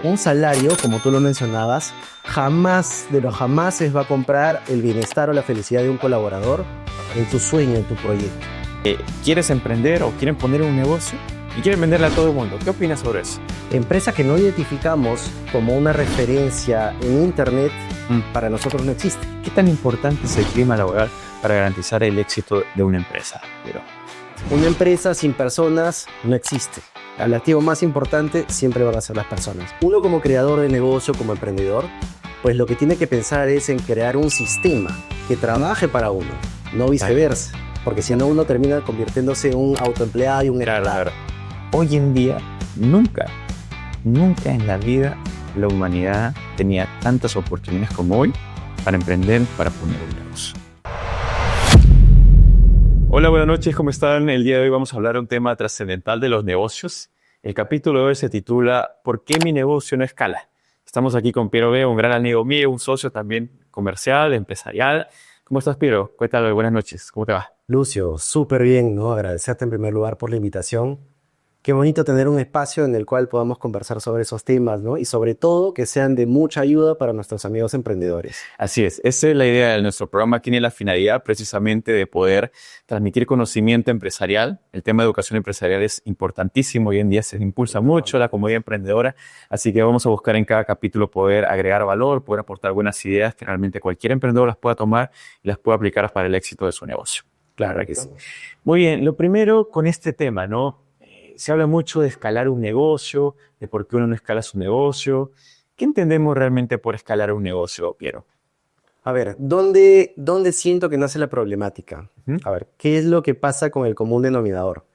un salario, como tú lo mencionabas, jamás de los jamases va a comprar el bienestar o la felicidad de un colaborador en tu sueño, en tu proyecto. ¿Quieres emprender o quieren poner un negocio y quieren venderle a todo el mundo? ¿Qué opinas sobre eso? Empresa que no identificamos como una referencia en Internet, para nosotros no existe. ¿Qué tan importante es el clima laboral para garantizar el éxito de una empresa? Una empresa sin personas no existe. El activo más importante siempre van a ser las personas. Uno como creador de negocio, como emprendedor, pues lo que tiene que pensar es en crear un sistema que trabaje para uno, no viceversa. Porque si no, uno termina convirtiéndose en un autoempleado y un empleado. Hoy en día, nunca en la vida la humanidad tenía tantas oportunidades como hoy para emprender, para poner un negocio. Hola, buenas noches, ¿cómo están? El día de hoy vamos a hablar de un tema trascendental de los negocios. El capítulo de hoy se titula ¿Por qué mi negocio no escala? Estamos aquí con Piero B., un gran amigo mío, un socio también comercial, empresarial. ¿Cómo estás, Piero? Cuéntalo, buenas noches, ¿cómo te va? Lucio, súper bien, ¿no? Agradecerte en primer lugar por la invitación. Qué bonito tener un espacio en el cual podamos conversar sobre esos temas, ¿no? Y sobre todo que sean de mucha ayuda para nuestros amigos emprendedores. Así es, esa es la idea de nuestro programa. Tiene la finalidad precisamente de poder transmitir conocimiento empresarial. El tema de educación empresarial es importantísimo. Hoy en día se impulsa mucho la comunidad emprendedora. Así que vamos a buscar en cada capítulo poder agregar valor, poder aportar buenas ideas que realmente cualquier emprendedor las pueda tomar y las pueda aplicar para el éxito de su negocio. Claro que sí. Muy bien, lo primero con este tema, ¿no? Se habla mucho de escalar un negocio, de por qué uno no escala su negocio. ¿Qué entendemos realmente por escalar un negocio, Piero? A ver, ¿dónde siento que nace la problemática? A ver, ¿qué es lo que pasa con el común denominador?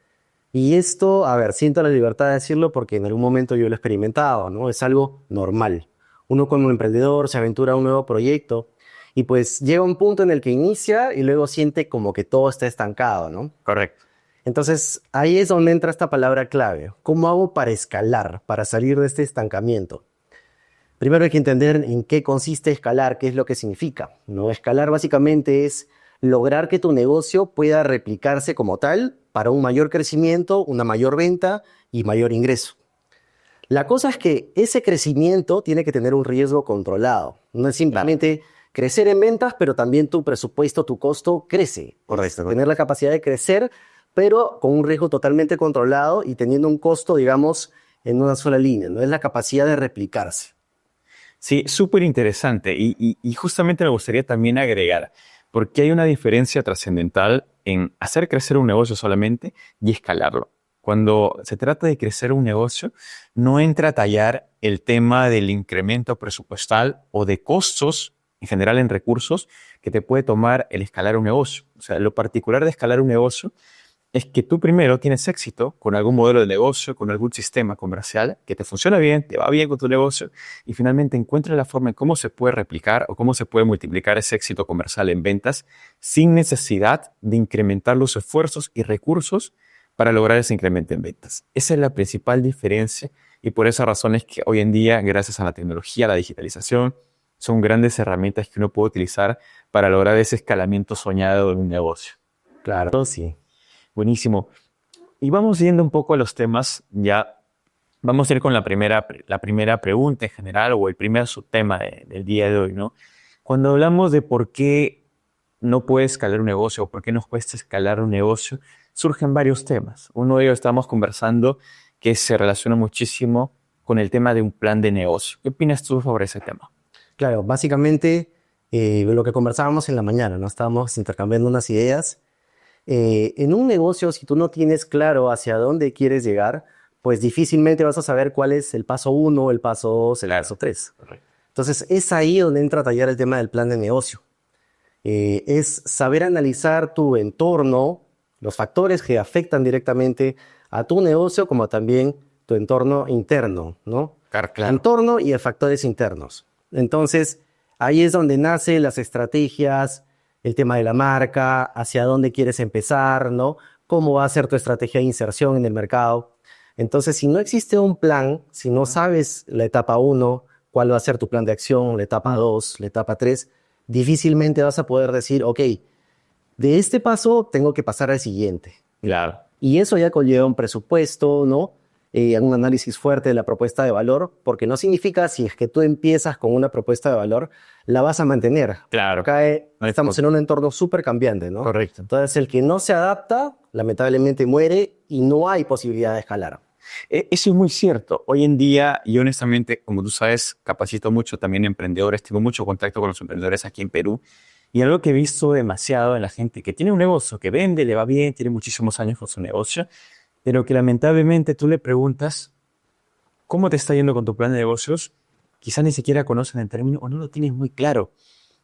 Y esto, a ver, siento la libertad de decirlo porque en algún momento yo lo he experimentado, ¿no? Es algo normal. Uno como emprendedor se aventura a un nuevo proyecto y pues llega un punto en el que inicia y luego siente como que todo está estancado, ¿no? Correcto. Entonces, ahí es donde entra esta palabra clave. ¿Cómo hago para escalar, para salir de este estancamiento? Primero hay que entender en qué consiste escalar, qué es lo que significa, ¿no? Escalar básicamente es lograr que tu negocio pueda replicarse como tal para un mayor crecimiento, una mayor venta y mayor ingreso. La cosa es que ese crecimiento tiene que tener un riesgo controlado. No es simplemente crecer en ventas, pero también tu presupuesto, tu costo crece. Correcto. Tener la capacidad de crecer, pero con un riesgo totalmente controlado y teniendo un costo, digamos, en una sola línea, ¿no? Es la capacidad de replicarse. Sí, súper interesante. Y justamente me gustaría también agregar, porque hay una diferencia trascendental en hacer crecer un negocio solamente y escalarlo. Cuando se trata de crecer un negocio, no entra a tallar el tema del incremento presupuestal o de costos, en general en recursos, que te puede tomar el escalar un negocio. O sea, lo particular de escalar un negocio es que tú primero tienes éxito con algún modelo de negocio, con algún sistema comercial que te funciona bien, te va bien con tu negocio y finalmente encuentras la forma en cómo se puede replicar o cómo se puede multiplicar ese éxito comercial en ventas sin necesidad de incrementar los esfuerzos y recursos para lograr ese incremento en ventas. Esa es la principal diferencia y por esa razón es que hoy en día, gracias a la tecnología, a la digitalización, son grandes herramientas que uno puede utilizar para lograr ese escalamiento soñado de un negocio. Claro, sí. Buenísimo. Y vamos yendo un poco a los temas, ya vamos a ir con la primera pregunta en general o el primer subtema del día de hoy, ¿no? Cuando hablamos de por qué no puede escalar un negocio o por qué nos cuesta escalar un negocio, surgen varios temas. Uno de ellos estamos conversando que se relaciona muchísimo con el tema de un plan de negocio. ¿Qué opinas tú sobre ese tema? Claro, básicamente lo que conversábamos en la mañana, ¿no? Estábamos intercambiando unas ideas. En un negocio, si tú no tienes claro hacia dónde quieres llegar, pues difícilmente vas a saber cuál es el paso 1, el paso 2, el paso 3. Correcto. Entonces, es ahí donde entra a tallar el tema del plan de negocio. Es saber analizar tu entorno, los factores que afectan directamente a tu negocio, como también tu entorno interno, ¿no? Claro. Entorno y factores internos. Entonces, ahí es donde nacen las estrategias, el tema de la marca, hacia dónde quieres empezar, ¿no? Cómo va a ser tu estrategia de inserción en el mercado. Entonces, si no existe un plan, si no sabes la etapa 1, cuál va a ser tu plan de acción, la etapa 2, la etapa 3, difícilmente vas a poder decir, ok, de este paso tengo que pasar al siguiente. Claro. Y eso ya conlleva un presupuesto, ¿no? un análisis fuerte de la propuesta de valor, porque no significa si es que tú empiezas con una propuesta de valor, la vas a mantener. Claro. Acá No hay estamos en un entorno súper cambiante, ¿no? Correcto. Entonces, el que no se adapta, lamentablemente muere y no hay posibilidad de escalar. Eso es muy cierto. Hoy en día, y honestamente, como tú sabes, capacito mucho también emprendedores, tengo mucho contacto con los emprendedores aquí en Perú. Y algo que he visto demasiado en la gente que tiene un negocio, que vende, le va bien, tiene muchísimos años con su negocio, pero que lamentablemente tú le preguntas cómo te está yendo con tu plan de negocios, quizás ni siquiera conocen el término o no lo tienes muy claro.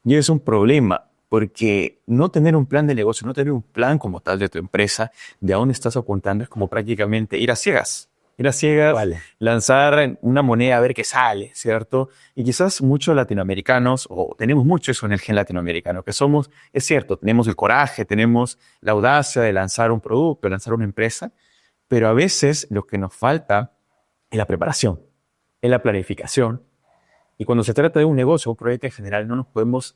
Y es un problema, porque no tener un plan de negocio, no tener un plan como tal de tu empresa, de a dónde estás apuntando, es como prácticamente ir a ciegas. Ir a ciegas, Vale. lanzar una moneda a ver qué sale, ¿cierto? Y quizás muchos latinoamericanos, o tenemos mucho eso en el gen latinoamericano, que somos, es cierto, tenemos el coraje, tenemos la audacia de lanzar un producto, de lanzar una empresa, pero a veces lo que nos falta es la preparación, es la planificación. Y cuando se trata de un negocio, un proyecto en general, no podemos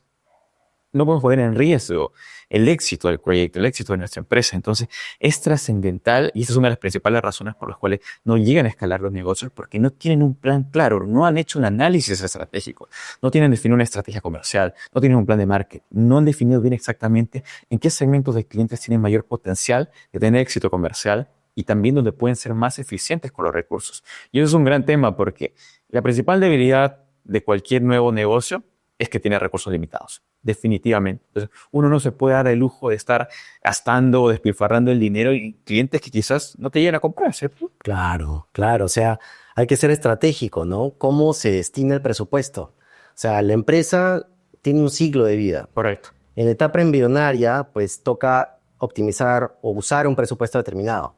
poner en riesgo el éxito del proyecto, el éxito de nuestra empresa. Entonces, es trascendental y esa es una de las principales razones por las cuales no llegan a escalar los negocios, porque no tienen un plan claro, no han hecho un análisis estratégico, no tienen definido una estrategia comercial, no tienen un plan de marketing, no han definido bien exactamente en qué segmentos de clientes tienen mayor potencial de tener éxito comercial y también donde pueden ser más eficientes con los recursos. Y eso es un gran tema porque la principal debilidad de cualquier nuevo negocio es que tiene recursos limitados, definitivamente. Entonces, uno no se puede dar el lujo de estar gastando o despilfarrando el dinero en clientes que quizás no te lleguen a comprar, ¿cierto? Claro, claro. O sea, hay que ser estratégico, ¿no? ¿Cómo se destina el presupuesto? O sea, la empresa tiene un ciclo de vida. Correcto. En la etapa embrionaria, pues toca optimizar o usar un presupuesto determinado.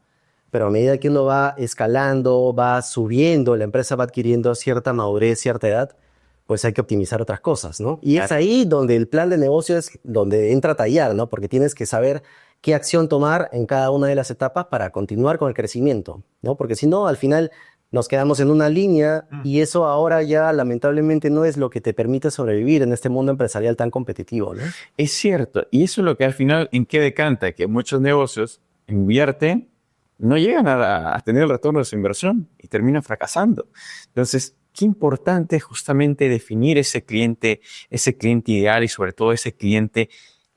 Pero a medida que uno va escalando, va subiendo, la empresa va adquiriendo cierta madurez, cierta edad, pues hay que optimizar otras cosas, ¿no? Y es ahí donde el plan de negocio es donde entra a tallar, ¿no? Porque tienes que saber qué acción tomar en cada una de las etapas para continuar con el crecimiento, ¿no? Porque si no, al final nos quedamos en una línea y eso ahora ya lamentablemente no es lo que te permite sobrevivir en este mundo empresarial tan competitivo, ¿no? Es cierto. Y eso es lo que al final, ¿en qué decanta? Que muchos negocios invierten, no llegan a tener el retorno de su inversión y terminan fracasando. Entonces, qué importante es justamente definir ese cliente ideal y sobre todo ese cliente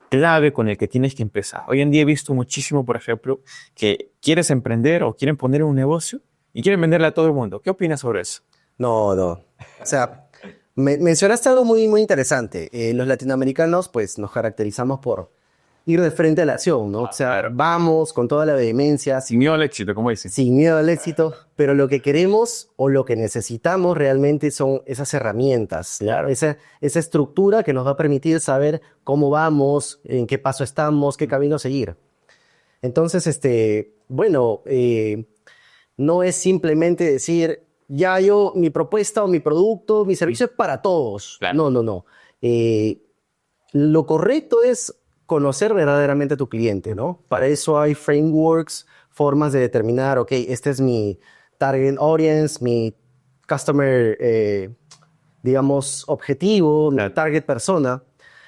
clave con el que tienes que empezar. Hoy en día he visto muchísimo, por ejemplo, que quieres emprender o quieren poner un negocio y quieren venderle a todo el mundo. ¿Qué opinas sobre eso? No, no. O sea, mencionaste algo muy, muy interesante. Los latinoamericanos, pues, nos caracterizamos por ir de frente a la acción, ¿no? O sea, Claro. vamos con toda la vehemencia, Sin miedo al éxito, como dicen. sin miedo al éxito, pero lo que queremos o lo que necesitamos realmente son esas herramientas, claro, esa estructura que nos va a permitir saber cómo vamos, en qué paso estamos, qué camino seguir. Entonces, bueno, no es simplemente decir, ya yo, mi propuesta o mi producto, mi servicio es para todos. Claro. No, no, no. Lo correcto es conocer verdaderamente a tu cliente, ¿no? Para eso hay frameworks, formas de determinar, ok, este es mi target audience, mi customer, digamos, objetivo, mi Claro. target persona.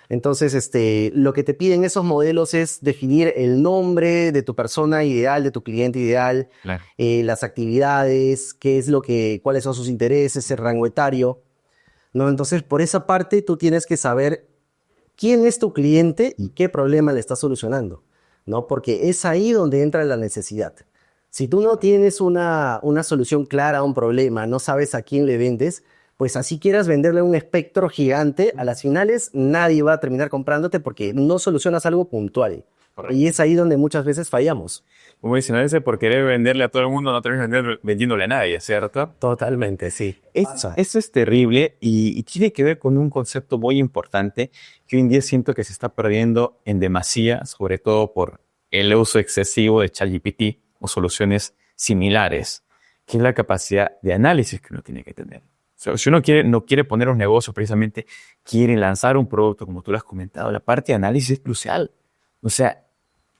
Entonces, lo que te piden esos modelos es definir el nombre de tu persona ideal, de tu cliente ideal, Claro. las actividades, cuáles son sus intereses, el rango etario, ¿no? Entonces, por esa parte, tú tienes que saber quién es tu cliente y qué problema le estás solucionando, ¿no? Porque es ahí donde entra la necesidad. Si tú no tienes una solución clara a un problema, no sabes a quién le vendes, pues así quieras venderle un espectro gigante, a las finales nadie va a terminar comprándote porque no solucionas algo puntual. Correcto. Y es ahí donde muchas veces fallamos. Como dicen, a veces por querer venderle a todo el mundo no terminas vendiéndole a nadie, ¿cierto? Totalmente, sí. Eso es terrible y tiene que ver con un concepto muy importante que hoy en día siento que se está perdiendo en demasía, sobre todo por el uso excesivo de ChatGPT o soluciones similares, que es la capacidad de análisis que uno tiene que tener. O sea, si uno no quiere poner un negocio, precisamente quiere lanzar un producto, como tú lo has comentado, la parte de análisis es crucial. O sea,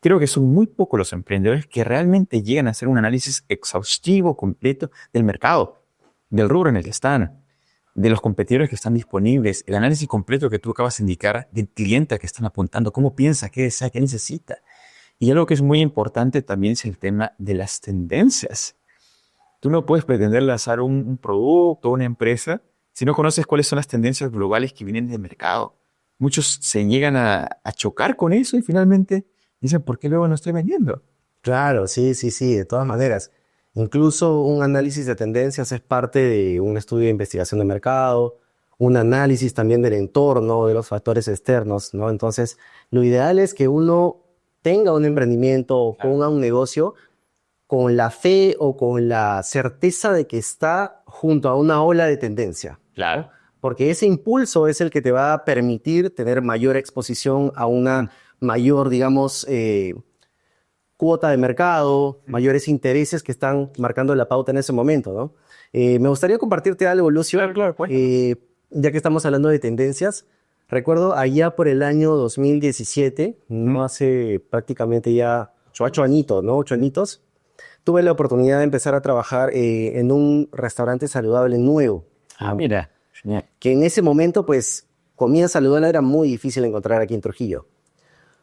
creo que son muy pocos los emprendedores que realmente llegan a hacer un análisis exhaustivo, completo del mercado, del rubro en el que están, de los competidores que están disponibles, el análisis completo que tú acabas de indicar del cliente al que están apuntando, cómo piensa, qué desea, qué necesita. Y algo que es muy importante también es el tema de las tendencias. Tú no puedes pretender lanzar un producto o una empresa si no conoces cuáles son las tendencias globales que vienen del mercado. Muchos se llegan a chocar con eso y finalmente dicen, ¿por qué luego no estoy vendiendo? Claro, sí, sí, sí, de todas maneras. Incluso un análisis de tendencias es parte de un estudio de investigación de mercado, un análisis también del entorno, de los factores externos, ¿no? Entonces, lo ideal es que uno tenga un emprendimiento o Claro. ponga un negocio con la fe o con la certeza de que está junto a una ola de tendencia, Claro. porque ese impulso es el que te va a permitir tener mayor exposición a una mayor, digamos, cuota de mercado, mayores intereses que están marcando la pauta en ese momento, ¿no? Me gustaría compartirte algo, Lucio. Claro, claro, cuéntame. Ya que estamos hablando de tendencias, recuerdo allá por el año 2017, no hace prácticamente ya 8 añitos, ¿no? 8 añitos, tuve la oportunidad de empezar a trabajar en un restaurante saludable nuevo, Ah, ¿no? mira. Genial. Que en ese momento, pues, comida saludable era muy difícil encontrar aquí en Trujillo.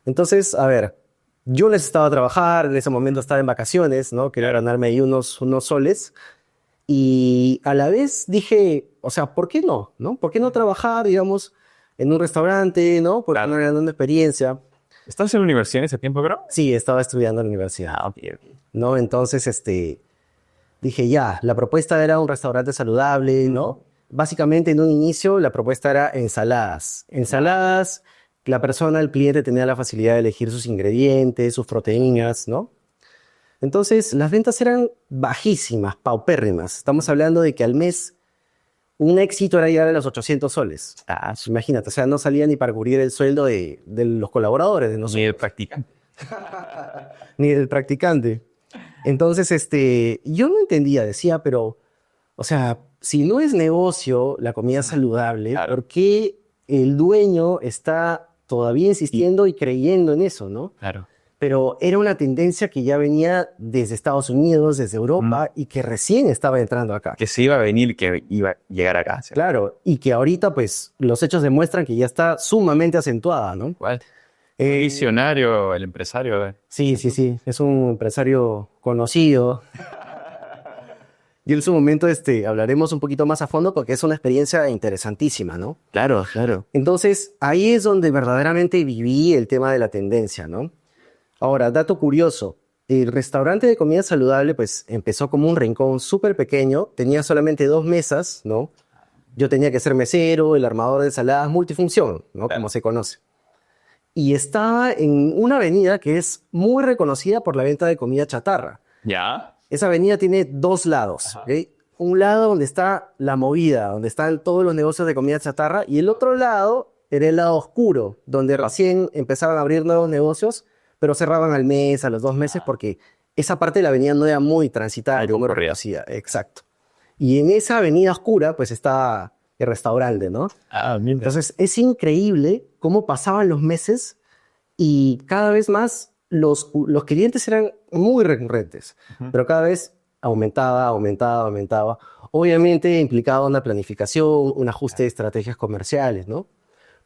Entonces, a ver, yo necesitaba trabajar, en ese momento estaba en vacaciones, ¿no? Quería ganarme ahí unos soles. Y a la vez dije, o sea, ¿por qué no? ¿No? ¿Por qué no trabajar, digamos, en un restaurante, ¿no? ¿Por qué Claro. no ganar una experiencia? ¿Estás en la universidad en ese tiempo, creo? Sí, estaba estudiando en la universidad, Ah, ok, ok. ¿no? Entonces, dije, ya, la propuesta era un restaurante saludable, ¿no? Básicamente, en un inicio, la propuesta era ensaladas. Ensaladas, la persona, el cliente tenía la facilidad de elegir sus ingredientes, sus proteínas, ¿no? Entonces, las ventas eran bajísimas, paupérrimas. Estamos hablando de que al mes un éxito era llegar a los 800 soles. Imagínate, o sea, no salía ni para cubrir el sueldo de los colaboradores, de nosotros, Ni el practicante. ni del practicante. Entonces, yo no entendía, decía, pero, o sea, si no es negocio la comida saludable, Claro. ¿por qué el dueño está todavía insistiendo y creyendo en eso, no? Claro. Pero era una tendencia que ya venía desde Estados Unidos, desde Europa, y que recién estaba entrando acá. Que se iba a venir, que iba a llegar acá. ¿Cierto? Claro, y que ahorita, pues, los hechos demuestran que ya está sumamente acentuada, ¿no? ¿Cuál? Eh, Visionario, el empresario. sí, sí, sí, es un empresario conocido. Y en su momento, hablaremos un poquito más a fondo porque es una experiencia interesantísima, ¿no? Claro, claro. Entonces, ahí es donde verdaderamente viví el tema de la tendencia, ¿no? Ahora, dato curioso, el restaurante de comida saludable, pues, empezó como un rincón súper pequeño, tenía solamente 2 mesas, ¿no? Yo tenía que ser mesero, el armador de ensaladas, multifunción, ¿no? Claro. Como se conoce. Y estaba en una avenida que es muy reconocida por la venta de comida chatarra. ¿Ya? Esa avenida tiene 2 lados, ¿ok? Un lado donde está la movida, donde están todos los negocios de comida chatarra, y el otro lado era el lado oscuro, donde recién empezaban a abrir nuevos negocios, pero cerraban al mes, a los 2 meses, porque esa parte de la avenida no era muy transitada, Muy muy concurrida. reconocida. Exacto. Y en esa avenida oscura, pues está el restaurante, ¿no? Ah, mira. Entonces, es increíble cómo pasaban los meses y cada vez más los clientes eran muy recurrentes, pero cada vez aumentaba, aumentaba, aumentaba. Obviamente implicaba una planificación, un ajuste de estrategias comerciales, ¿no?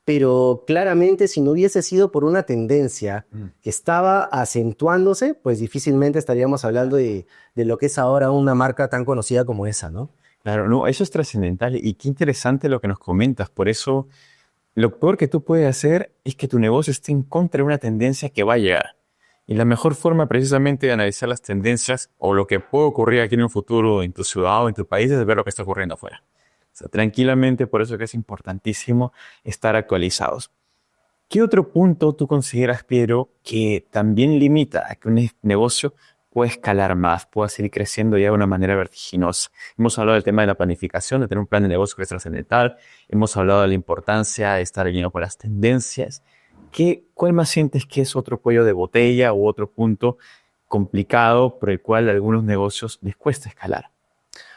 Pero claramente si no hubiese sido por una tendencia que estaba acentuándose, pues difícilmente estaríamos hablando de lo que es ahora una marca tan conocida como esa, ¿no? Claro, no, eso es trascendental y qué interesante lo que nos comentas. Por eso, lo peor que tú puedes hacer es que tu negocio esté en contra de una tendencia que va a llegar. Y la mejor forma precisamente de analizar las tendencias o lo que puede ocurrir aquí en un futuro en tu ciudad o en tu país es ver lo que está ocurriendo afuera. O sea, tranquilamente, por eso que es importantísimo estar actualizados. ¿Qué otro punto tú consideras, Piero, que también limita a que un negocio pueda escalar más, pueda seguir creciendo ya de una manera vertiginosa? Hemos hablado del tema de la planificación, de tener un plan de negocio que es trascendental. Hemos hablado de la importancia de estar alineado con las tendencias. ¿Cuál más sientes que es otro cuello de botella o otro punto complicado por el cual a algunos negocios les cuesta escalar?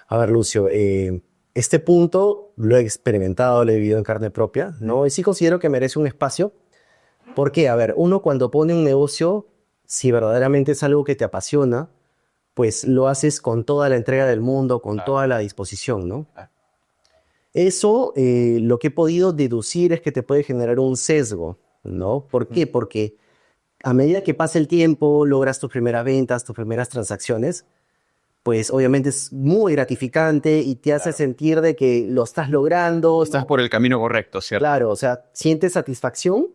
A ver, Lucio, este punto lo he experimentado, lo he vivido en carne propia, ¿no? Y sí considero que merece un espacio. ¿Por qué? A ver, uno cuando pone un negocio, si verdaderamente es algo que te apasiona, pues lo haces con toda la entrega del mundo, con toda la disposición, ¿no? Eso, lo que he podido deducir es que te puede generar un sesgo, ¿no? ¿Por qué? Porque a medida que pasa el tiempo, logras tus primeras ventas, tus primeras transacciones, pues obviamente es muy gratificante y te hace sentir de que lo estás logrando. Estás por el camino correcto, ¿cierto? Claro, o sea, sientes satisfacción,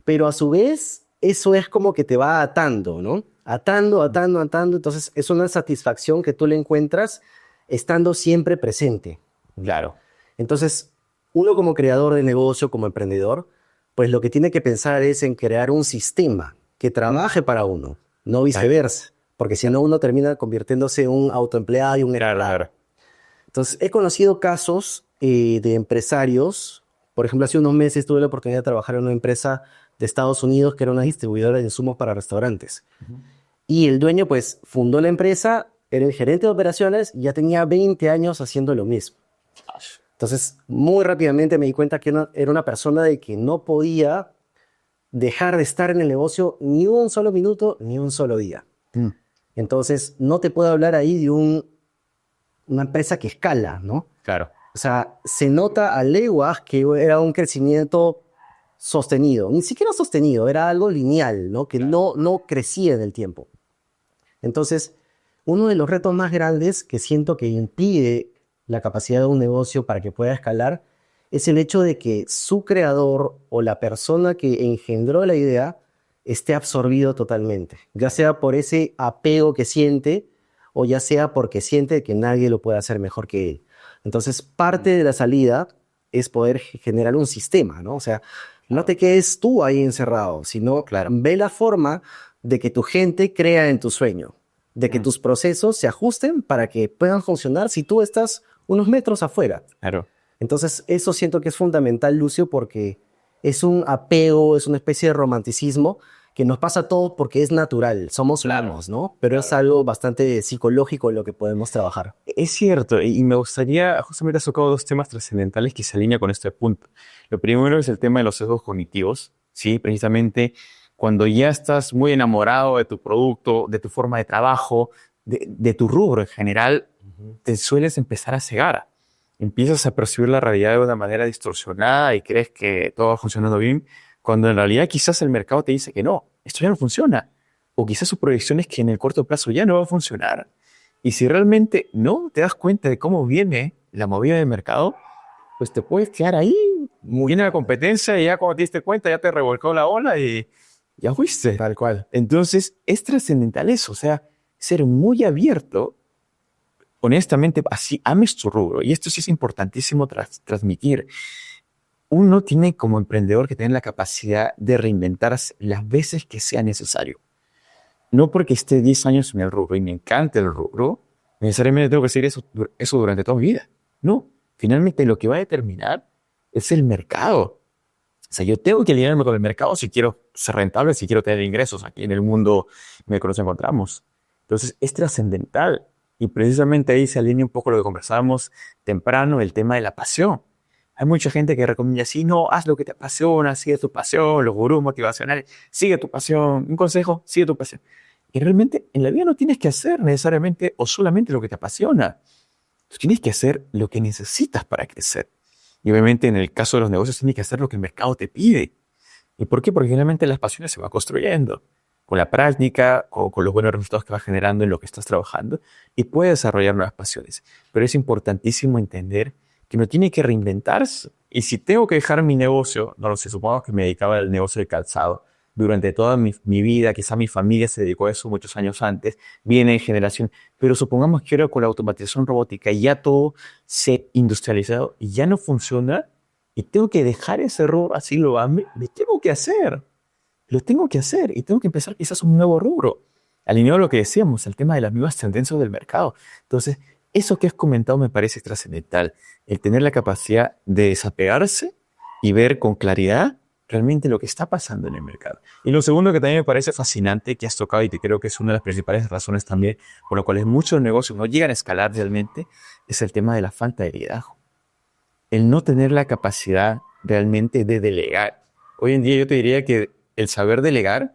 pero a su vez eso es como que te va atando, ¿no? Atando, atando, atando. Entonces es una satisfacción que tú le encuentras estando siempre presente. Claro. Entonces, uno como creador de negocio, como emprendedor, pues lo que tiene que pensar es en crear un sistema que trabaje para uno, no viceversa, porque si no uno termina convirtiéndose en un autoempleado y un empleado. Claro. Entonces, he conocido casos de empresarios. Por ejemplo, hace unos meses tuve la oportunidad de trabajar en una empresa de Estados Unidos que era una distribuidora de insumos para restaurantes. Y el dueño, pues, fundó la empresa, era el gerente de operaciones y ya tenía 20 años haciendo lo mismo. Entonces, muy rápidamente me di cuenta que era una persona de que no podía dejar de estar en el negocio ni un solo minuto, ni un solo día. Entonces, no te puedo hablar ahí de una empresa que escala, ¿no? Claro. O sea, se nota a leguas que era un crecimiento sostenido. Ni siquiera sostenido, era algo lineal, ¿no? Que no crecía en el tiempo. Entonces, uno de los retos más grandes que siento que impide la capacidad de un negocio para que pueda escalar es el hecho de que su creador o la persona que engendró la idea esté absorbido totalmente, ya sea por ese apego que siente o ya sea porque siente que nadie lo puede hacer mejor que él. Entonces, parte de la salida es poder generar un sistema, ¿no? O sea, no te quedes tú ahí encerrado, sino ve la forma de que tu gente crea en tu sueño, de que tus procesos se ajusten para que puedan funcionar si tú estás unos metros afuera. Claro. Entonces, eso siento que es fundamental, Lucio, porque es un apego, es una especie de romanticismo que nos pasa a todos porque es natural, somos humanos, ¿no? Pero es algo bastante psicológico en lo que podemos trabajar. Es cierto, y me gustaría, justamente has tocado dos temas trascendentales que se alinean con este punto. Lo primero es el tema de los sesgos cognitivos, ¿sí? Precisamente cuando ya estás muy enamorado de tu producto, de tu forma de trabajo, de tu rubro en general, te sueles empezar a cegar. Empiezas a percibir la realidad de una manera distorsionada y crees que todo va funcionando bien, cuando en realidad quizás el mercado te dice que no, esto ya no funciona. O quizás su proyección es que en el corto plazo ya no va a funcionar. Y si realmente no te das cuenta de cómo viene la movida del mercado, pues te puedes quedar ahí, viene la competencia y ya cuando te diste cuenta ya te revolcó la ola y ya fuiste. Tal cual. Entonces es trascendental eso, o sea, ser muy abierto, honestamente, así ames tu rubro. Y esto sí es importantísimo transmitir. Uno tiene como emprendedor que tener la capacidad de reinventarse las veces que sea necesario. No porque esté 10 años en el rubro y me encanta el rubro, necesariamente tengo que seguir eso durante toda mi vida. No, finalmente lo que va a determinar es el mercado. O sea, yo tengo que alinearme con el mercado si quiero ser rentable, si quiero tener ingresos aquí en el mundo en el que nos encontramos. Entonces, es trascendental. Y precisamente ahí se alinea un poco lo que conversábamos temprano, el tema de la pasión. Hay mucha gente que recomienda así, no, haz lo que te apasiona, sigue tu pasión, los gurús motivacionales, sigue tu pasión, un consejo, sigue tu pasión. Y realmente en la vida no tienes que hacer necesariamente o solamente lo que te apasiona. Tú tienes que hacer lo que necesitas para crecer. Y obviamente en el caso de los negocios tienes que hacer lo que el mercado te pide. ¿Y por qué? Porque generalmente las pasiones se van construyendo con la práctica o con los buenos resultados que vas generando en lo que estás trabajando y puedes desarrollar nuevas pasiones. Pero es importantísimo entender que no tiene que reinventarse. Y si tengo que dejar mi negocio, no lo sé, supongamos que me dedicaba al negocio de calzado durante toda mi vida, quizá mi familia se dedicó a eso muchos años antes, viene en generación, pero supongamos que ahora con la automatización robótica ya todo se industrializado y ya no funciona y tengo que dejar ese error así lo ame, me tengo que hacer. Lo tengo que hacer y tengo que empezar quizás un nuevo rubro. Alineado a lo que decíamos, el tema de las nuevas tendencias del mercado. Entonces, eso que has comentado me parece trascendental. El tener la capacidad de desapegarse y ver con claridad realmente lo que está pasando en el mercado. Y lo segundo que también me parece fascinante que has tocado y que creo que es una de las principales razones también por las cuales muchos negocios no llegan a escalar realmente es el tema de la falta de liderazgo. El no tener la capacidad realmente de delegar. Hoy en día yo te diría que el saber delegar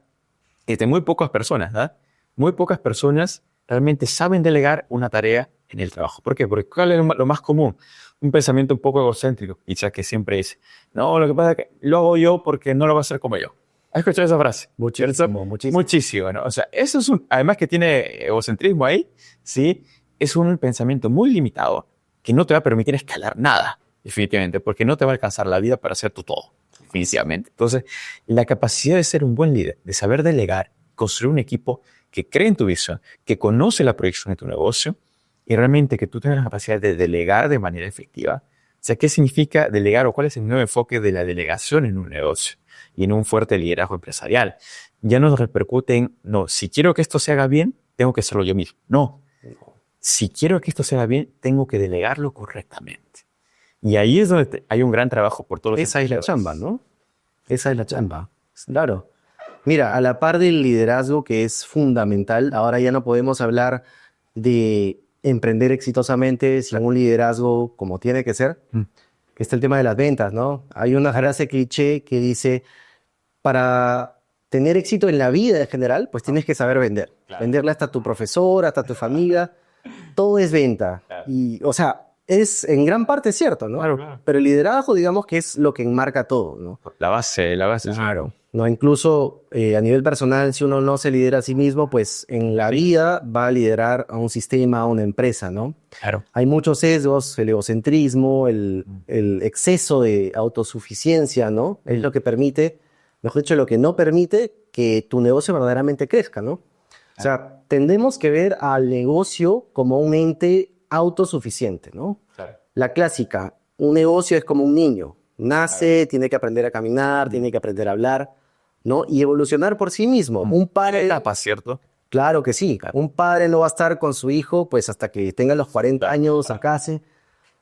es de muy pocas personas, ¿verdad? Muy pocas personas realmente saben delegar una tarea en el trabajo. ¿Por qué? Porque ¿cuál es lo más común? Un pensamiento un poco egocéntrico, quizás que siempre dice, no, lo que pasa es que lo hago yo porque no lo va a hacer como yo. ¿Has escuchado esa frase? Muchísimo. Muchísimo, ¿no? O sea, eso es además que tiene egocentrismo ahí, ¿sí? es un pensamiento muy limitado que no te va a permitir escalar nada, definitivamente, porque no te va a alcanzar la vida para hacer tu todo, definitivamente. Entonces, la capacidad de ser un buen líder, de saber delegar, construir un equipo que cree en tu visión, que conoce la proyección de tu negocio y realmente que tú tengas la capacidad de delegar de manera efectiva. O sea, ¿qué significa delegar o cuál es el nuevo enfoque de la delegación en un negocio y en un fuerte liderazgo empresarial? Ya no nos repercute en, no, si quiero que esto se haga bien, tengo que hacerlo yo mismo. No, si quiero que esto se haga bien, tengo que delegarlo correctamente. Y ahí es donde hay un gran trabajo por todos los Esa es la chamba, ¿no? Esa es la chamba. Claro. Mira, a la par del liderazgo que es fundamental, ahora ya no podemos hablar de emprender exitosamente sin un liderazgo como tiene que ser, que está el tema de las ventas, ¿no? Hay una frase cliché que dice, para tener éxito en la vida en general, pues tienes que saber vender. Claro. Venderle hasta a tu profesor, hasta a tu familia, todo es venta. Claro. Y, o sea, es en gran parte cierto, ¿no? Claro, claro. Pero el liderazgo, digamos que es lo que enmarca todo, ¿no? La base. Claro. No, incluso a nivel personal, si uno no se lidera a sí mismo, pues en la vida va a liderar a un sistema, a una empresa, ¿no? Claro. Hay muchos sesgos, el egocentrismo, el exceso de autosuficiencia, ¿no? Es lo que permite, mejor dicho, lo que no permite que tu negocio verdaderamente crezca, ¿no? O sea, tendemos que ver al negocio como un ente autosuficiente, ¿no? Claro. La clásica, un negocio es como un niño. Nace, claro, tiene que aprender a caminar, tiene que aprender a hablar, ¿no? Y evolucionar por sí mismo. Un padre... etapa, ¿cierto? Claro que sí. Un padre no va a estar con su hijo pues hasta que tenga los 40 años, a case.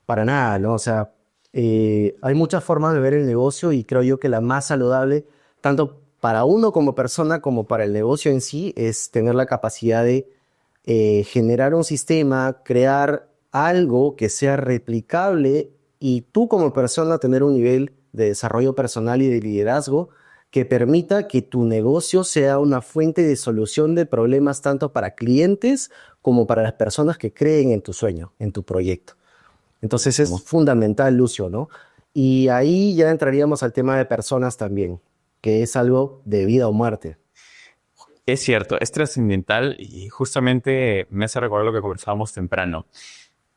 Para nada, ¿no? O sea, hay muchas formas de ver el negocio y creo yo que la más saludable, tanto para uno como persona como para el negocio en sí, es tener la capacidad de generar un sistema, crear algo que sea replicable y tú como persona tener un nivel de desarrollo personal y de liderazgo que permita que tu negocio sea una fuente de solución de problemas tanto para clientes como para las personas que creen en tu sueño, en tu proyecto. Entonces es fundamental, Lucio, ¿no? Y ahí ya entraríamos al tema de personas también, que es algo de vida o muerte. Es cierto, es trascendental y justamente me hace recordar lo que conversábamos temprano.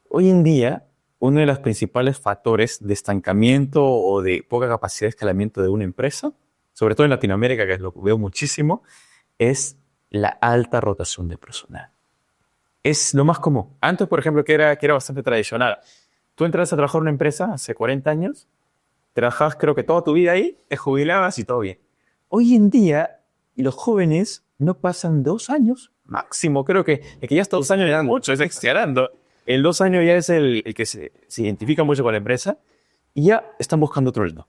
Hoy en día, uno de los principales factores de estancamiento o de poca capacidad de escalamiento de una empresa, sobre todo en Latinoamérica, que lo veo muchísimo, es la alta rotación de personal. Es lo más común. Antes, por ejemplo, que era bastante tradicional. Tú entras a trabajar en una empresa hace 40 años, trabajabas creo que toda tu vida ahí, te jubilabas y todo bien. Hoy en día, los jóvenes no pasan 2 años, máximo. Creo que el que ya está 2 años ya mucho, es exagerando. El 2 años ya es el que se identifica mucho con la empresa y ya están buscando otro lado.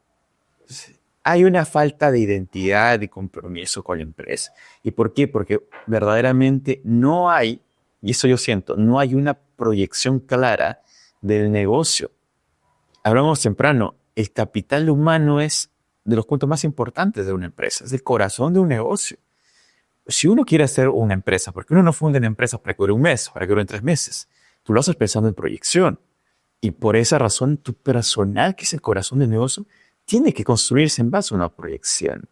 Hay una falta de identidad y compromiso con la empresa. ¿Y por qué? Porque verdaderamente no hay, y eso yo siento, no hay una proyección clara del negocio. Hablamos temprano, el capital humano es de los puntos más importantes de una empresa, es el corazón de un negocio. Si uno quiere hacer una empresa, porque uno no funda una empresa para que dure un mes, para que dure 3 meses, tú lo haces pensando en proyección. Y por esa razón, tu personal, que es el corazón del negocio, tiene que construirse en base a una proyección.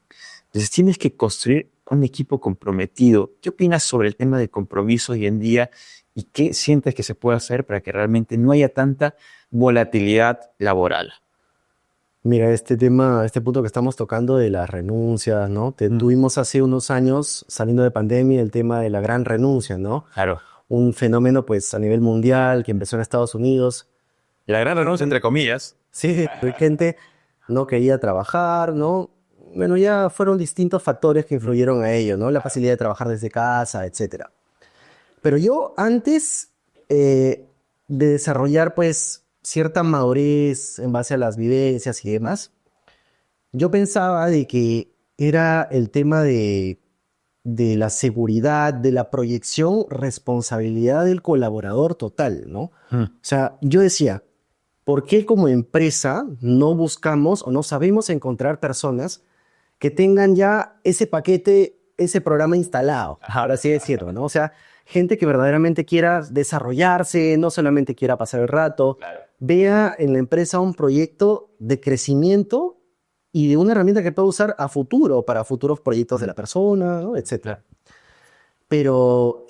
Entonces tienes que construir un equipo comprometido. ¿Qué opinas sobre el tema de compromiso hoy en día y qué sientes que se puede hacer para que realmente no haya tanta volatilidad laboral? Mira, este tema, este punto que estamos tocando de las renuncias, ¿no? Tuvimos hace unos años, saliendo de pandemia, el tema de la gran renuncia, ¿no? Claro. Un fenómeno, pues, a nivel mundial que empezó en Estados Unidos. La gran renuncia, entre comillas. Sí, gente no quería trabajar, ¿no? Bueno, ya fueron distintos factores que influyeron a ello, ¿no? La facilidad de trabajar desde casa, etc. Pero yo antes de desarrollar, pues, cierta madurez en base a las vivencias y demás, yo pensaba de que era el tema de la seguridad, de la proyección, responsabilidad del colaborador total, ¿no? O sea, yo decía, ¿por qué como empresa no buscamos o no sabemos encontrar personas que tengan ya ese paquete, ese programa instalado, por así decirlo, ¿no? O sea, gente que verdaderamente quiera desarrollarse, no solamente quiera pasar el rato, claro, vea en la empresa un proyecto de crecimiento y de una herramienta que pueda usar a futuro, para futuros proyectos de la persona, ¿no? Etc. pero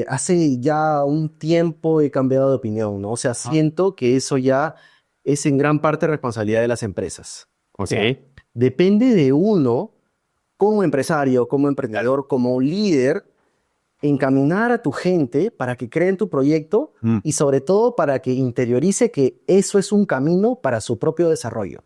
hace ya un tiempo he cambiado de opinión, ¿no? O sea, siento que eso ya es en gran parte responsabilidad de las empresas. O sea, Ok. depende de uno, como empresario, como emprendedor, como líder, encaminar a tu gente para que creen tu proyecto Mm, y sobre todo para que interiorice que eso es un camino para su propio desarrollo.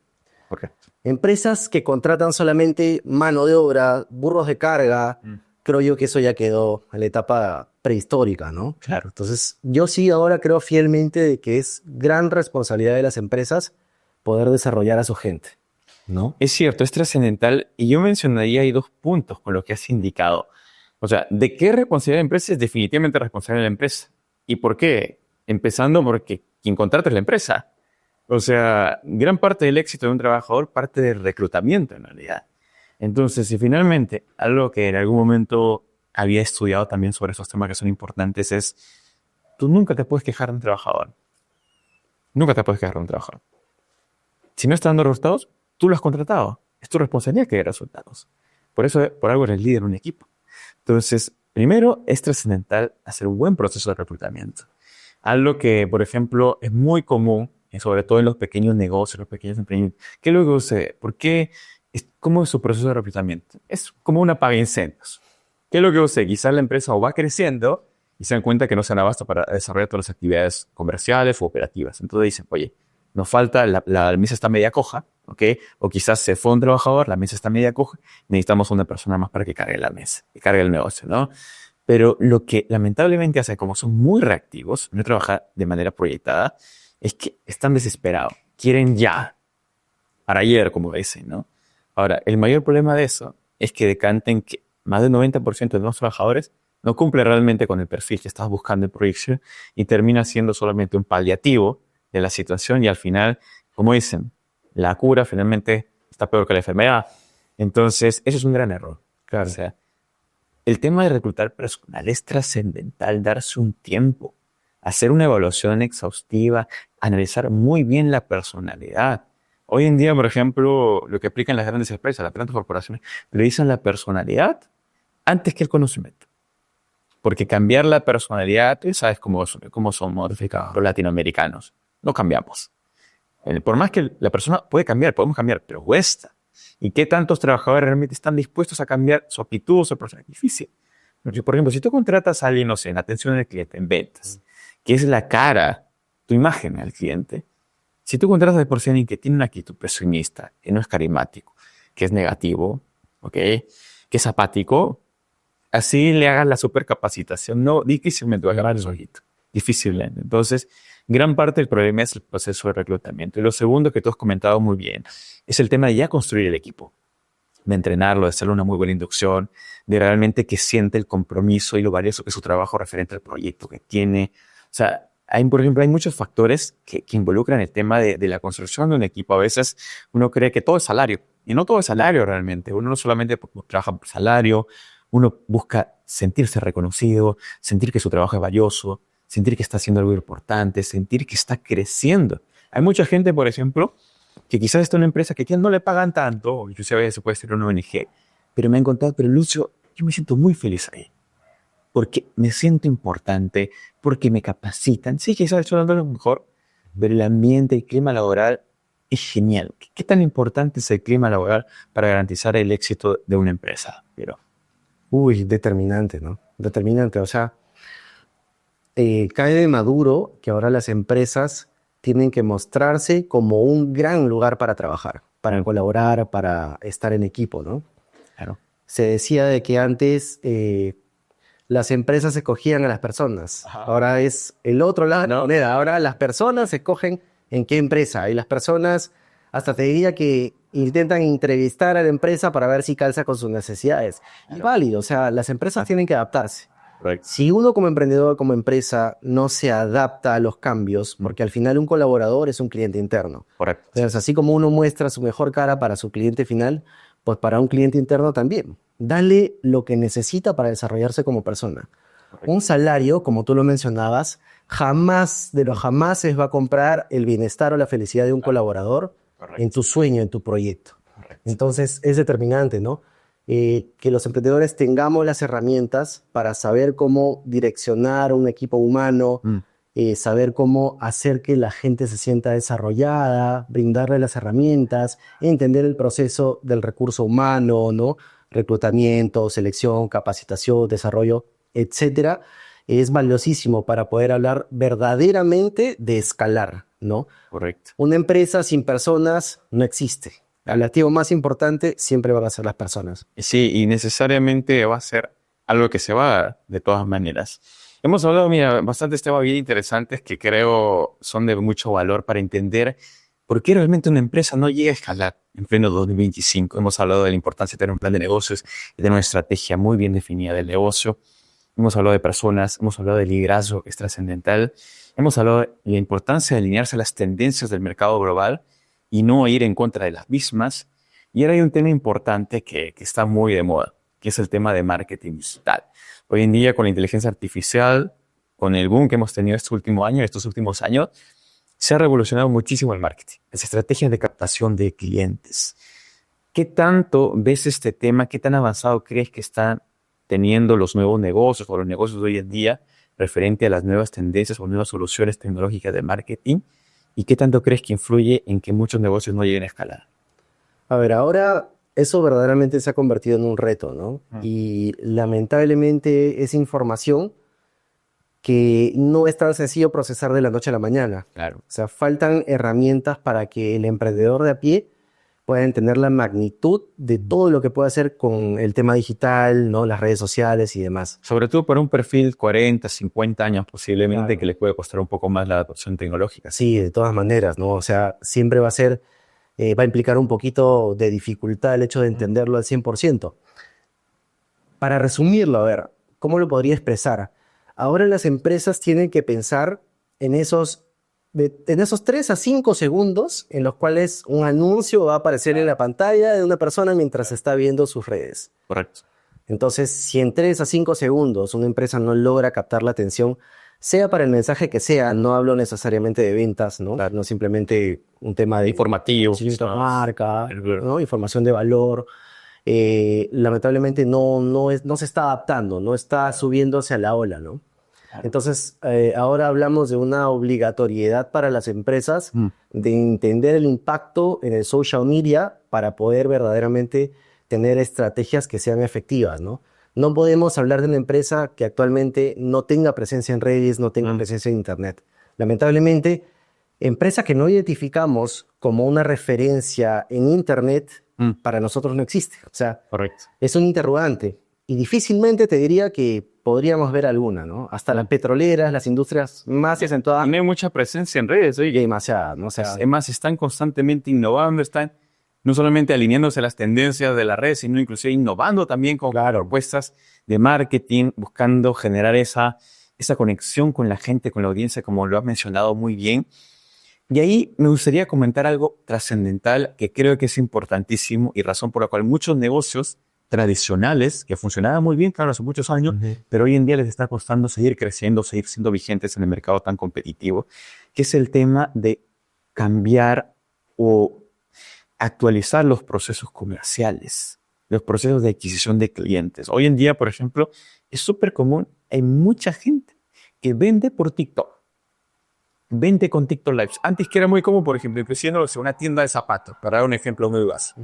correcto. Empresas que contratan solamente mano de obra, burros de carga, creo yo que eso ya quedó en la etapa prehistórica, ¿no? Claro. Entonces, yo sí ahora creo fielmente de que es gran responsabilidad de las empresas poder desarrollar a su gente, ¿no? Es cierto, es trascendental y yo mencionaría ahí dos puntos con lo que has indicado. O sea, ¿de qué responsabilidad de la empresa? Es definitivamente responsabilidad de la empresa. ¿Y por qué? Empezando porque quien contrata es la empresa. O sea, gran parte del éxito de un trabajador parte del reclutamiento en realidad. Entonces, si finalmente algo que en algún momento había estudiado también sobre esos temas que son importantes es, tú nunca te puedes quejar de un trabajador. Nunca te puedes quejar de un trabajador. Si no está dando resultados, tú lo has contratado. Es tu responsabilidad que dé resultados. Por eso, por algo eres líder de un equipo. Entonces, primero es trascendental hacer un buen proceso de reclutamiento. Algo que, por ejemplo, es muy común, sobre todo en los pequeños negocios, los pequeños emprendimientos. ¿Qué es lo que sucede? ¿Por qué? ¿Cómo es su proceso de reclutamiento? Es como una paga incendios. ¿Qué es lo que sucede? Quizás la empresa o va creciendo y se dan cuenta que no se dan abasto para desarrollar todas las actividades comerciales o operativas. Entonces dicen, oye, nos falta, la mesa está media coja, ¿ok? O quizás se fue un trabajador, la mesa está media coja, necesitamos una persona más para que cargue la mesa, que cargue el negocio, ¿no? Pero lo que lamentablemente hace, como son muy reactivos, no trabajan de manera proyectada, es que están desesperados, quieren ya, para ayer, como dicen, ¿no? Ahora, el mayor problema de eso es que decanten que más del 90% de los trabajadores no cumple realmente con el perfil que estás buscando en proyección y termina siendo solamente un paliativo de la situación y al final, como dicen, la cura finalmente está peor que la enfermedad. Entonces, eso es un gran error. Claro. O sea, el tema de reclutar personal es trascendental, darse un tiempo, hacer una evaluación exhaustiva, analizar muy bien la personalidad. Hoy en día, por ejemplo, lo que aplican las grandes empresas, las grandes corporaciones, revisan la personalidad antes que el conocimiento. Porque cambiar la personalidad, tú sabes cómo somos los latinoamericanos. No cambiamos. Por más que la persona puede cambiar, podemos cambiar, pero cuesta. ¿Y qué tantos trabajadores realmente están dispuestos a cambiar su actitud o su personalidad? Difícil. Porque, por ejemplo, si tú contratas a alguien, no sé, en atención al cliente, en ventas, que es la cara, tu imagen al cliente, si tú contratas de por sí a alguien que tiene una actitud pesimista, que no es carismático, que es negativo, ¿ok? Que es apático, así le hagas la supercapacitación, no, difícilmente va a ganar el ojito. Difícilmente. Entonces, gran parte del problema es el proceso de reclutamiento. Y lo segundo que tú has comentado muy bien es el tema de ya construir el equipo, de entrenarlo, de hacerle una muy buena inducción, de realmente que siente el compromiso y lo valioso que es su trabajo referente al proyecto que tiene. O sea, por ejemplo, hay muchos factores que involucran el tema de la construcción de un equipo. A veces uno cree que todo es salario, y no todo es salario realmente. Uno no solamente trabaja por salario, uno busca sentirse reconocido, sentir que su trabajo es valioso, sentir que está haciendo algo importante, sentir que está creciendo. Hay mucha gente, por ejemplo, que quizás está en una empresa que quizás no le pagan tanto, o inclusive a veces puede ser una ONG, pero me han contado, pero Lucio, yo me siento muy feliz ahí, porque me siento importante, porque me capacitan. Sí, quizás estoy dando lo mejor, pero el ambiente, el clima laboral es genial. ¿Qué tan importante es el clima laboral para garantizar el éxito de una empresa? Pero, Uy, determinante, ¿no? Determinante. O sea, cae de maduro que ahora las empresas tienen que mostrarse como un gran lugar para trabajar, para colaborar, para estar en equipo, ¿no? claro, Se decía de que antes las empresas escogían a las personas. Ajá. Ahora es el otro lado de la ¿no? moneda. Ahora las personas escogen en qué empresa. Y las personas, hasta te diría que intentan entrevistar a la empresa para ver si calza con sus necesidades. Y válido, o sea, las empresas tienen que adaptarse. Correcto. Si uno como emprendedor, como empresa, no se adapta a los cambios, porque al final un colaborador es un cliente interno. Correcto. Entonces, así como uno muestra su mejor cara para su cliente final, pues para un cliente interno también. Dale lo que necesita para desarrollarse como persona. Correcto. Un salario, como tú lo mencionabas, jamás de los jamases va a comprar el bienestar o la felicidad de un colaborador Correcto. en tu sueño, en tu proyecto. Correcto. Entonces, es determinante, ¿no? que los emprendedores tengamos las herramientas para saber cómo direccionar un equipo humano, saber cómo hacer que la gente se sienta desarrollada, brindarle las herramientas, entender el proceso del recurso humano, ¿no? Reclutamiento, selección, capacitación, desarrollo, etcétera, es valiosísimo para poder hablar verdaderamente de escalar, ¿no? Correcto. Una empresa sin personas no existe. El activo más importante siempre van a ser las personas. Sí, y necesariamente va a ser algo que se va a dar de todas maneras. Hemos hablado, mira, bastantes temas bien interesantes que creo son de mucho valor para entender por qué realmente una empresa no llega a escalar en pleno 2025. Hemos hablado de la importancia de tener un plan de negocios, de tener una estrategia muy bien definida del negocio. Hemos hablado de personas, hemos hablado de liderazgo, que es trascendental. Hemos hablado de la importancia de alinearse a las tendencias del mercado global y no ir en contra de las mismas. Y ahora hay un tema importante que está muy de moda, que es el tema de marketing digital. Hoy en día, con la inteligencia artificial, con el boom que hemos tenido estos últimos años, se ha revolucionado muchísimo el marketing, las estrategias de captación de clientes. ¿Qué tanto ves este tema? ¿Qué tan avanzado crees que están teniendo los nuevos negocios o los negocios de hoy en día referente a las nuevas tendencias o nuevas soluciones tecnológicas de marketing? ¿Y qué tanto crees que influye en que muchos negocios no lleguen a escalar? A ver, ahora eso verdaderamente se ha convertido en un reto, ¿no? Y lamentablemente es información que no es tan sencillo procesar de la noche a la mañana. Claro. O sea, faltan herramientas para que el emprendedor de a pie pueda entender la magnitud de todo lo que puede hacer con el tema digital, ¿no? Las redes sociales y demás. Sobre todo para un perfil 40, 50 años posiblemente, Claro. que les puede costar un poco más la adopción tecnológica. Sí, de todas maneras, ¿no? O sea, siempre va a implicar un poquito de dificultad el hecho de entenderlo al 100%. Para resumirlo, a ver, ¿cómo lo podría expresar? Ahora las empresas tienen que pensar en esos 3 a 5 segundos en los cuales un anuncio va a aparecer en la pantalla de una persona mientras está viendo sus redes. Correcto. Entonces, si en 3 a 5 segundos una empresa no logra captar la atención, sea para el mensaje que sea, no hablo necesariamente de ventas, ¿no? No simplemente un tema de Informativo. marca, ¿no? Información de valor. Lamentablemente no se está adaptando, no está subiéndose a la ola, ¿no? Entonces, ahora hablamos de una obligatoriedad para las empresas de entender el impacto en el social media para poder verdaderamente tener estrategias que sean efectivas, ¿no? No podemos hablar de una empresa que actualmente no tenga presencia en redes, no tenga presencia en Internet. Lamentablemente, empresa que no identificamos como una referencia en Internet, para nosotros no existe. O sea, Correcto. es un interrogante. Y difícilmente te diría que podríamos ver alguna, ¿no? Hasta las petroleras, las industrias más acentuadas. Tiene mucha presencia en redes, Y oye. demasiada, ¿no? O sea, Además, están constantemente innovando, están no solamente alineándose a las tendencias de la red, sino inclusive innovando también con propuestas de marketing, buscando generar esa conexión con la gente, con la audiencia, como lo has mencionado muy bien. Y ahí me gustaría comentar algo trascendental que creo que es importantísimo y razón por la cual muchos negocios tradicionales, que funcionaban muy bien, claro, hace muchos años, pero hoy en día les está costando seguir creciendo, seguir siendo vigentes en el mercado tan competitivo, que es el tema de cambiar o actualizar los procesos comerciales, los procesos de adquisición de clientes. Hoy en día, por ejemplo, es súper común, hay mucha gente que vende por TikTok. Vende con TikTok Lives. Antes que era muy común, por ejemplo, creciendo una tienda de zapatos, para dar un ejemplo muy básico.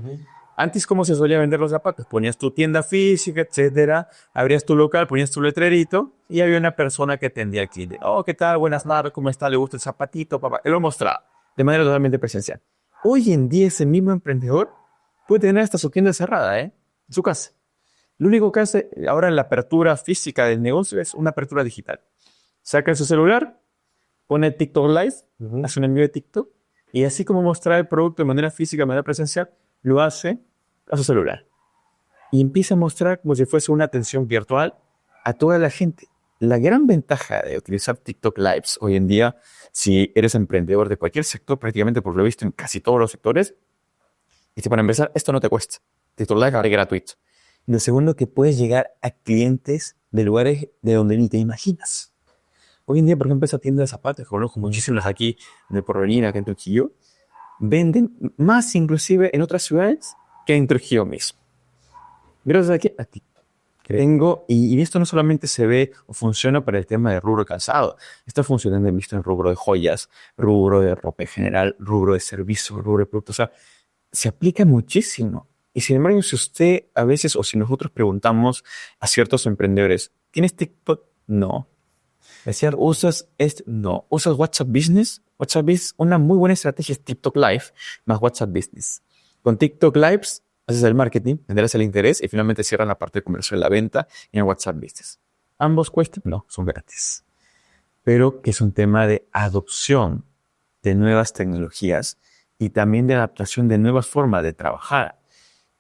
Antes, ¿cómo se solía vender los zapatos? Ponías tu tienda física, etcétera, abrías tu local, ponías tu letrerito y había una persona que atendía al cliente. Oh, ¿qué tal? Buenas tardes, ¿cómo está? ¿Le gusta el zapatito, papá? Él lo mostraba de manera totalmente presencial. Hoy en día, ese mismo emprendedor puede tener hasta su tienda cerrada, en su casa. Lo único que hace ahora en la apertura física del negocio es una apertura digital. Saca su celular, pone TikTok Live, hace un envío de TikTok, y así como mostrar el producto de manera física, de manera presencial, lo hace a su celular. Y empieza a mostrar como si fuese una atención virtual a toda la gente. La gran ventaja de utilizar TikTok Lives hoy en día, si eres emprendedor de cualquier sector, prácticamente por lo visto en casi todos los sectores, es que para empezar, esto no te cuesta. TikTok Live es gratuito. Y lo segundo, que puedes llegar a clientes de lugares de donde ni te imaginas. Hoy en día, por ejemplo, esa tienda de zapatos, que conozco muchísimas aquí en el Porvenir, acá en Trujillo, venden más inclusive en otras ciudades que en Trujillo mismo. Gracias a ti. Tengo, y esto no solamente se ve o funciona para el tema de rubro calzado, está funcionando visto en rubro de joyas, rubro de ropa en general, rubro de servicios, rubro de productos, o sea, se aplica muchísimo. Y sin embargo, si usted a veces, o si nosotros preguntamos a ciertos emprendedores, ¿tienes TikTok? No. Es cierto, ¿usas esto? No. ¿Usas WhatsApp Business? WhatsApp Business, una muy buena estrategia es TikTok Live más WhatsApp Business. Con TikTok Lives haces el marketing, generas el interés y finalmente cierran la parte comercial, la venta y en WhatsApp Business. ¿Ambos cuestan? No, son gratis. Pero que es un tema de adopción de nuevas tecnologías y también de adaptación de nuevas formas de trabajar.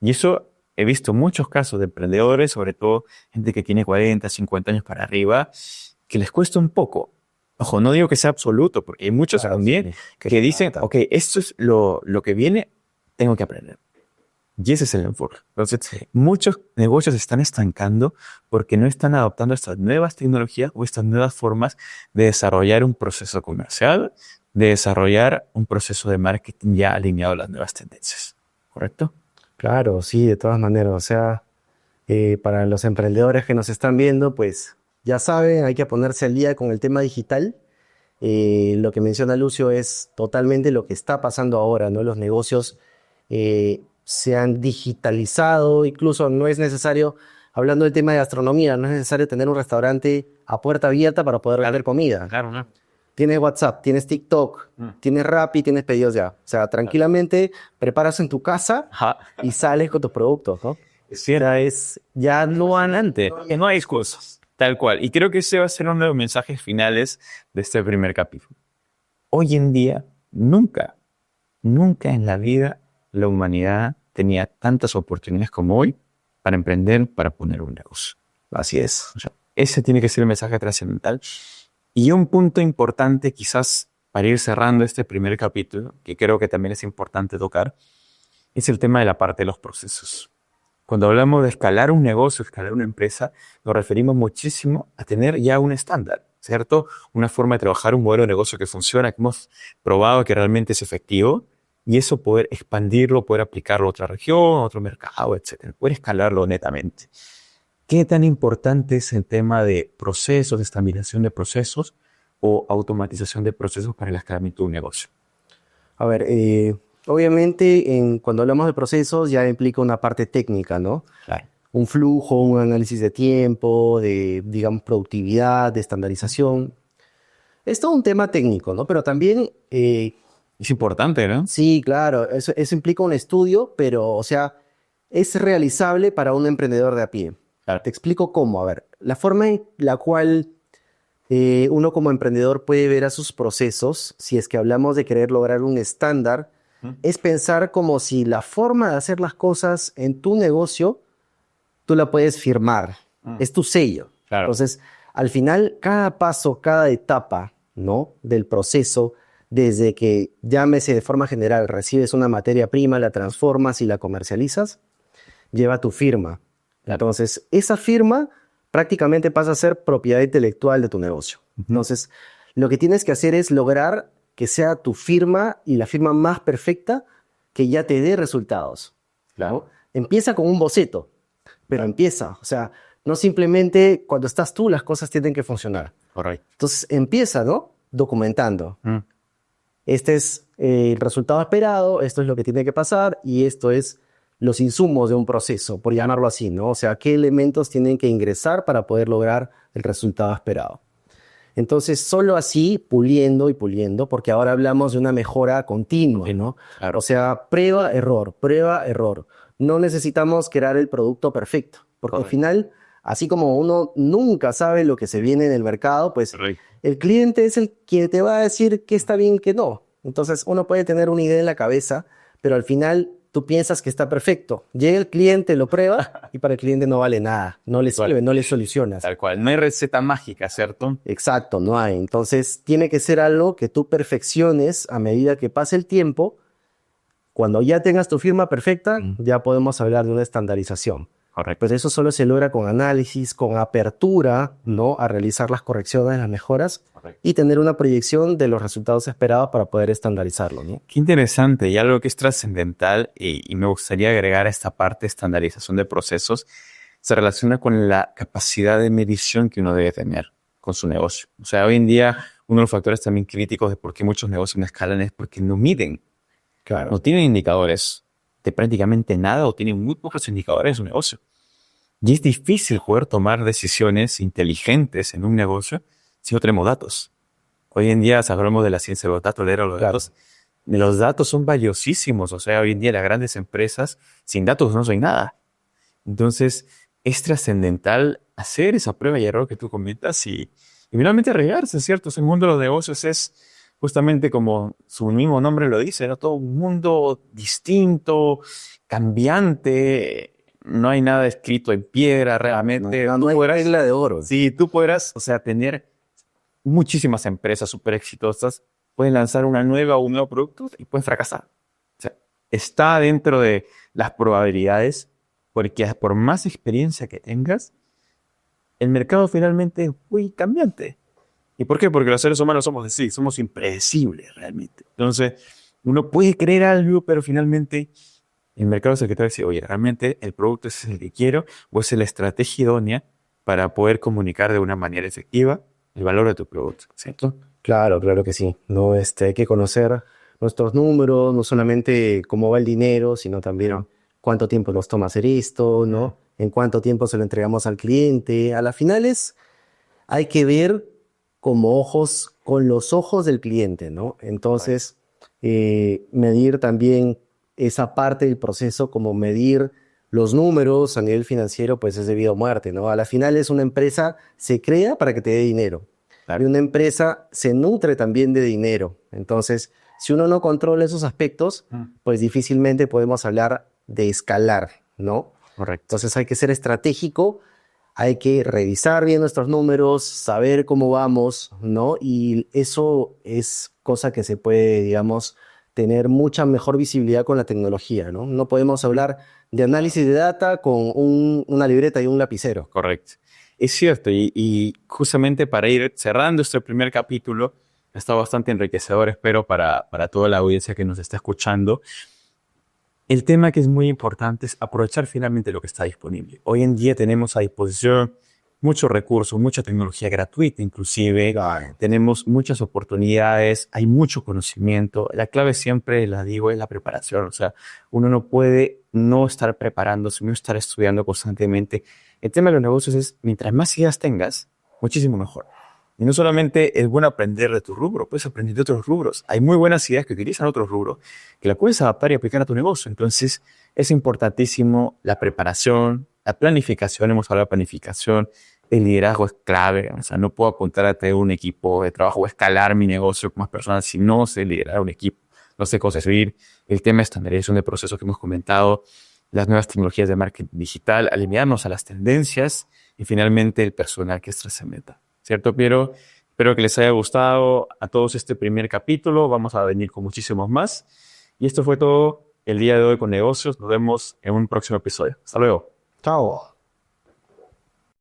Y eso he visto muchos casos de emprendedores, sobre todo gente que tiene 40, 50 años para arriba, que les cuesta un poco. Ojo, no digo que sea absoluto, porque hay muchos también que dicen, ok, esto es lo que viene, tengo que aprender. Y ese es el enfoque. Entonces, muchos negocios se están estancando porque no están adoptando estas nuevas tecnologías o estas nuevas formas de desarrollar un proceso comercial, de desarrollar un proceso de marketing ya alineado a las nuevas tendencias. ¿Correcto? Claro, sí, de todas maneras. O sea, para los emprendedores que nos están viendo, pues ya saben, hay que ponerse al día con el tema digital. Lo que menciona Lucio es totalmente lo que está pasando ahora, ¿no? Los negocios se han digitalizado, incluso no es necesario, hablando del tema de gastronomía, no es necesario tener un restaurante a puerta abierta para poder vender comida. Claro, ¿no? Tienes WhatsApp, tienes TikTok, tienes Rappi, tienes pedidos ya. O sea, tranquilamente preparas en tu casa Ajá. y sales con tus productos, ¿no? Sí, O sea, ya no han adelante. Que no hay excusas. Tal cual. Y creo que ese va a ser uno de los mensajes finales de este primer capítulo. Hoy en día, nunca en la vida la humanidad tenía tantas oportunidades como hoy para emprender, para poner un negocio. Así es. O sea, ese tiene que ser el mensaje trascendental. Y un punto importante, quizás para ir cerrando este primer capítulo, que creo que también es importante tocar, es el tema de la parte de los procesos. Cuando hablamos de escalar un negocio, escalar una empresa, nos referimos muchísimo a tener ya un estándar, ¿cierto? Una forma de trabajar, un modelo de negocio que funciona, que hemos probado que realmente es efectivo, y eso poder expandirlo, poder aplicarlo a otra región, a otro mercado, etc. Poder escalarlo netamente. ¿Qué tan importante es el tema de procesos, de estabilización de procesos o automatización de procesos para el escalamiento de un negocio? A ver, obviamente cuando hablamos de procesos ya implica una parte técnica, ¿no? Claro. Un flujo, un análisis de tiempo, de, digamos, productividad, de estandarización. Es todo un tema técnico, ¿no? Pero también, Es importante, ¿no? sí, claro, eso implica un estudio, pero, o sea, es realizable para un emprendedor de a pie. Claro. Te explico cómo. A ver, la forma en la cual uno como emprendedor puede ver a sus procesos, si es que hablamos de querer lograr un estándar, es pensar como si la forma de hacer las cosas en tu negocio, tú la puedes firmar. Es tu sello. Claro. Entonces, al final, cada paso, cada etapa, ¿no? del proceso, desde que, llámese de forma general, recibes una materia prima, la transformas y la comercializas, lleva tu firma. Entonces, esa firma prácticamente pasa a ser propiedad intelectual de tu negocio. Entonces, lo que tienes que hacer es lograr que sea tu firma y la firma más perfecta que ya te dé resultados. Claro. Empieza con un boceto, pero empieza. O sea, no simplemente cuando estás tú las cosas tienen que funcionar. Correcto. Entonces, empieza, ¿no? Documentando. Este es el resultado esperado, esto es lo que tiene que pasar y esto es los insumos de un proceso, por llamarlo así, ¿no? O sea, qué elementos tienen que ingresar para poder lograr el resultado esperado. Entonces, solo así, puliendo y puliendo, porque ahora hablamos de una mejora continua, ¿no? Claro. O sea, prueba, error. No necesitamos crear el producto perfecto, porque al final, así como uno nunca sabe lo que se viene en el mercado, pues el cliente es el quien te va a decir qué está bien, qué no. Entonces, uno puede tener una idea en la cabeza, pero al final tú piensas que está perfecto. Llega el cliente, lo prueba y para el cliente no vale nada. No le sirve, no le solucionas. Tal cual. No hay receta mágica, ¿cierto? Exacto, no hay. Entonces, tiene que ser algo que tú perfecciones a medida que pase el tiempo. Cuando ya tengas tu firma perfecta, ya podemos hablar de una estandarización. Correcto. Pues eso solo se logra con análisis, con apertura, ¿no? A realizar las correcciones, las mejoras Correcto. y tener una proyección de los resultados esperados para poder estandarizarlo, ¿no? Qué interesante y algo que es trascendental y me gustaría agregar a esta parte de estandarización de procesos se relaciona con la capacidad de medición que uno debe tener con su negocio. O sea, hoy en día uno de los factores también críticos de por qué muchos negocios no escalan es porque no miden, Claro. no tienen indicadores de prácticamente nada o tienen muy pocos indicadores en su negocio. Y es difícil poder tomar decisiones inteligentes en un negocio si no tenemos datos. Hoy en día, si hablamos de la ciencia de los datos, leer los Claro. datos, los datos son valiosísimos. O sea, hoy en día las grandes empresas, sin datos no son nada. Entonces, es trascendental hacer esa prueba y error que tú comentas y finalmente arriesgarse, ¿cierto? El mundo de los negocios es justamente como su mismo nombre lo dice, ¿no? Todo un mundo distinto, cambiante. No hay nada escrito en piedra realmente. No hay regla de oro. Sí, tú podrás, o sea, tener muchísimas empresas súper exitosas, pueden lanzar una nueva o un nuevo producto y pueden fracasar. O sea, está dentro de las probabilidades porque por más experiencia que tengas, el mercado finalmente es muy cambiante. ¿Y por qué? Porque los seres humanos somos así, somos impredecibles realmente. Entonces, uno puede creer algo, pero finalmente el mercado es el que te va a decir, oye, realmente el producto es el que quiero o es la estrategia idónea para poder comunicar de una manera efectiva el valor de tu producto, ¿cierto? Claro, claro que sí. No, hay que conocer nuestros números, no solamente cómo va el dinero, sino también cuánto tiempo nos toma hacer esto, ¿no? En cuánto tiempo se lo entregamos al cliente. A las finales hay que ver con los ojos del cliente, ¿no? Entonces, medir también esa parte del proceso, como medir los números a nivel financiero, pues es debido a muerte, ¿no? A la final es una empresa, se crea para que te dé dinero. Claro. Y una empresa se nutre también de dinero. Entonces, si uno no controla esos aspectos, pues difícilmente podemos hablar de escalar, ¿no? Correcto. Entonces hay que ser estratégico, hay que revisar bien nuestros números, saber cómo vamos, ¿no? Y eso es cosa que se puede, digamos, tener mucha mejor visibilidad con la tecnología, ¿no? No podemos hablar de análisis de data con una libreta y un lapicero. Correcto. Es cierto, y justamente para ir cerrando este primer capítulo, está bastante enriquecedor, espero, para toda la audiencia que nos está escuchando. El tema que es muy importante es aprovechar finalmente lo que está disponible. Hoy en día tenemos a disposición muchos recursos, mucha tecnología gratuita inclusive, Claro. tenemos muchas oportunidades, hay mucho conocimiento. La clave siempre, la digo, es la preparación. O sea, uno no puede no estar preparándose, no estar estudiando constantemente. El tema de los negocios es, mientras más ideas tengas, muchísimo mejor. Y no solamente es bueno aprender de tu rubro, puedes aprender de otros rubros. Hay muy buenas ideas que utilizan otros rubros, que la puedes adaptar y aplicar a tu negocio. Entonces, es importantísimo la preparación, la planificación, hemos hablado de planificación, el liderazgo es clave. O sea, no puedo apuntar a tener un equipo de trabajo o escalar mi negocio con más personas si no sé liderar un equipo, no sé construir. El tema de estandarización de procesos que hemos comentado, las nuevas tecnologías de marketing digital, alinearnos a las tendencias y finalmente el personal que es trascendental. ¿Cierto, Piero? Espero que les haya gustado a todos este primer capítulo. Vamos a venir con muchísimos más. Y esto fue todo el día de hoy con negocios. Nos vemos en un próximo episodio. Hasta luego. Chao.